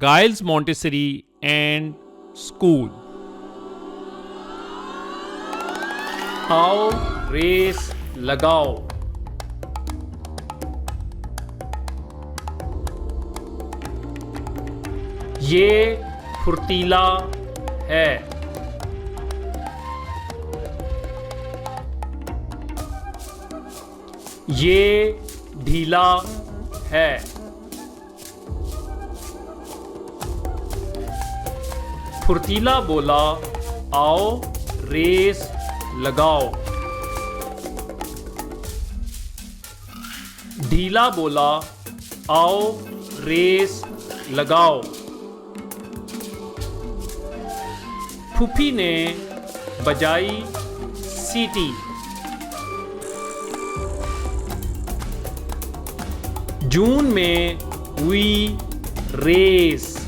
Giles Montessori and School. आओ race लगाओ। ये फुर्तीला है। ये ढीला है। फुर्तीला बोला, आओ रेस लगाओ। ढीला बोला, आओ रेस लगाओ। फूफी ने बजाई सीटी। जून में हुई रेस।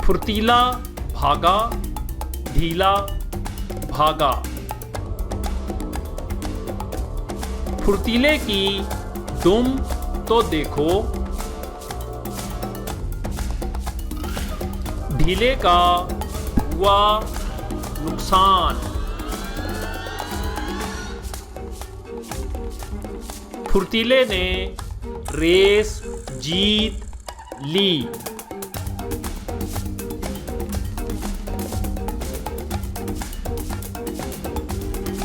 फुर्तीला भागा, ढीला भागा। फुर्तीले की दुम तो देखो, ढीले का हुआ नुकसान। फुर्तीले ने रेस जीत ली।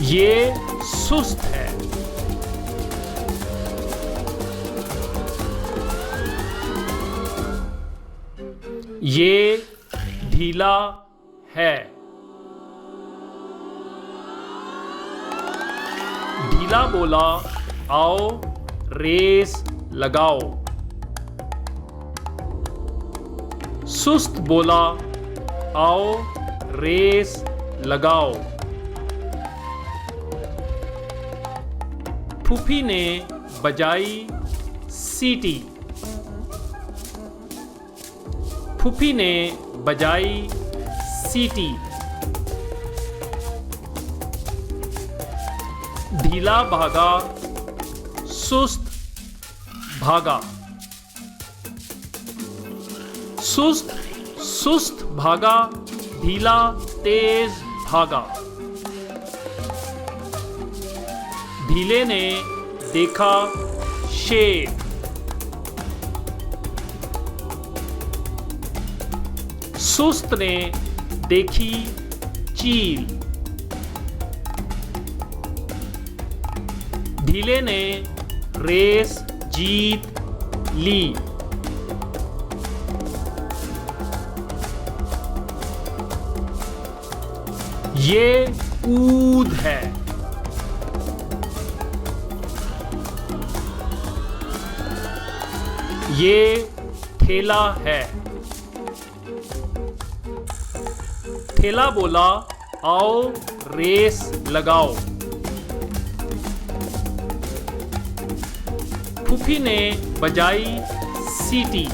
ये सुस्त है। ये ढीला है। ढीला बोला, आओ रेस लगाओ। सुस्त बोला, आओ रेस लगाओ। फूफी ने बजाई सीटी। फूफी ने बजाई सीटी। ढीला भागा, सुस्त भागा। सुस्त सुस्त भागा, ढीला तेज भागा। ढीले ने देखा शेर। सुस्त ने देखी चील। ढीले ने रेस जीत ली। ये कूद है। ये ठेला है। ठेला बोला, आओ रेस लगाओ। फूफी ने बजाई सीटी।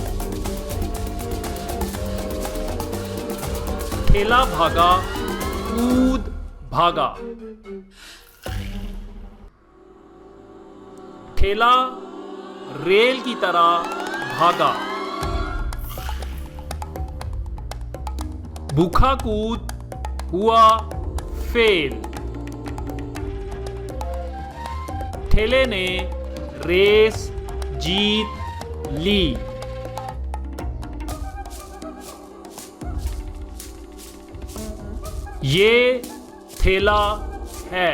ठेला भागा, कूद भागा। ठेला रेल की तरह भागा। भूखा कूद हुआ फेल। ठेले ने रेस जीत ली। ये ठेला है।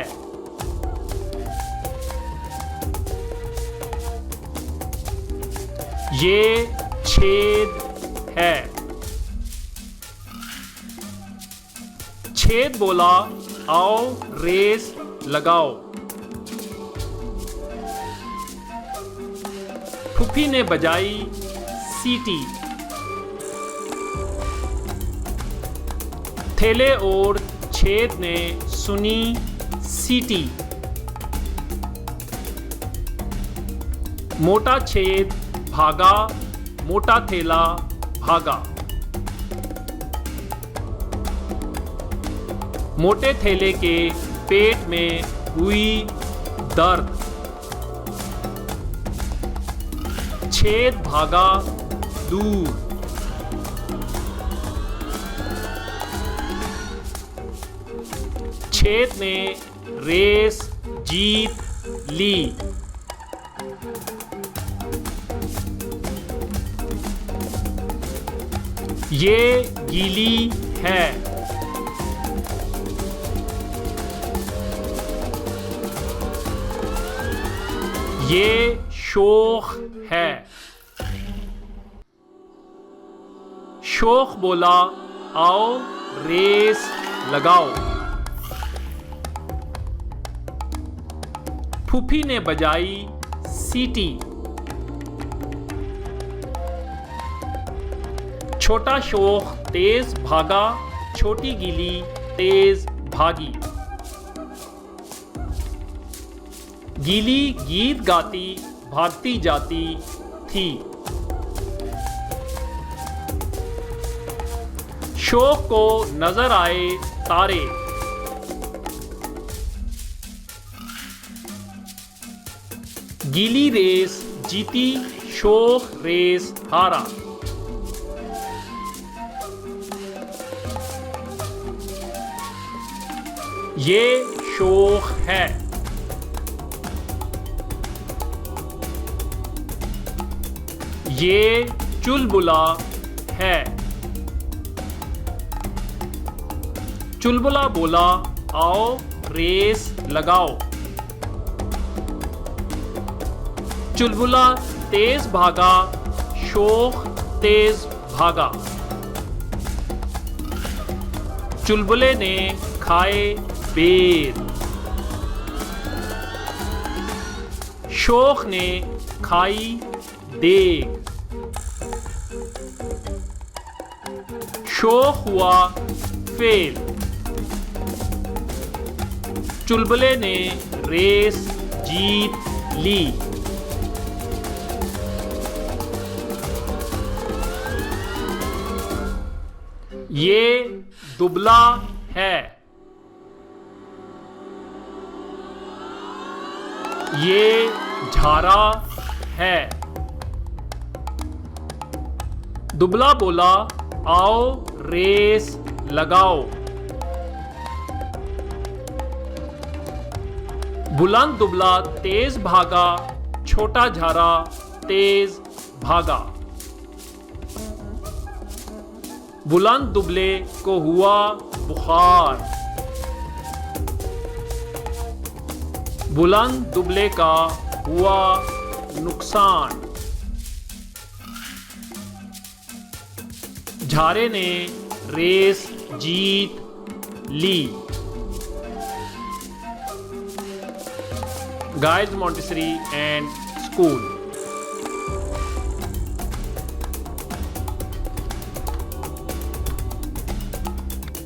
ये छेद है। छेद बोला, आओ रेस लगाओ। फूफी ने बजाई सीटी। ठेले और छेद ने सुनी सीटी। मोटा छेद भागा, मोटा ठेला भागा। मोटे ठेले के पेट में हुई दर्द। छेद भागा दूर। छेद ने रेस जीत ली। ये गीली है। ये शोख है। शोख बोला, आओ रेस लगाओ। फूफी ने बजाई सीटी। छोटा शोख तेज भागा, छोटी गीली तेज भागी। गीली गीत गाती भागती जाती थी। शोख को नजर आए तारे। गीली रेस जीती, शोख रेस हारा। ये शोख है। ये चुलबुला है। चुलबुला बोला, आओ रेस लगाओ। चुलबुला तेज भागा, शोख तेज भागा। चुलबुले ने खाए बेर। शोख ने खाई देग। शोख हुआ फेल। चुलबुले ने रेस जीत ली। ये दुबला है। ये झारा है। दुबला बोला, आओ रेस लगाओ। बुलंद दुबला तेज भागा, छोटा झारा तेज भागा। बुलंद दुबले को हुआ बुखार। बुलंद दुबले का हुआ नुकसान। झारे ने रेस जीत ली। Guys Montessori and school.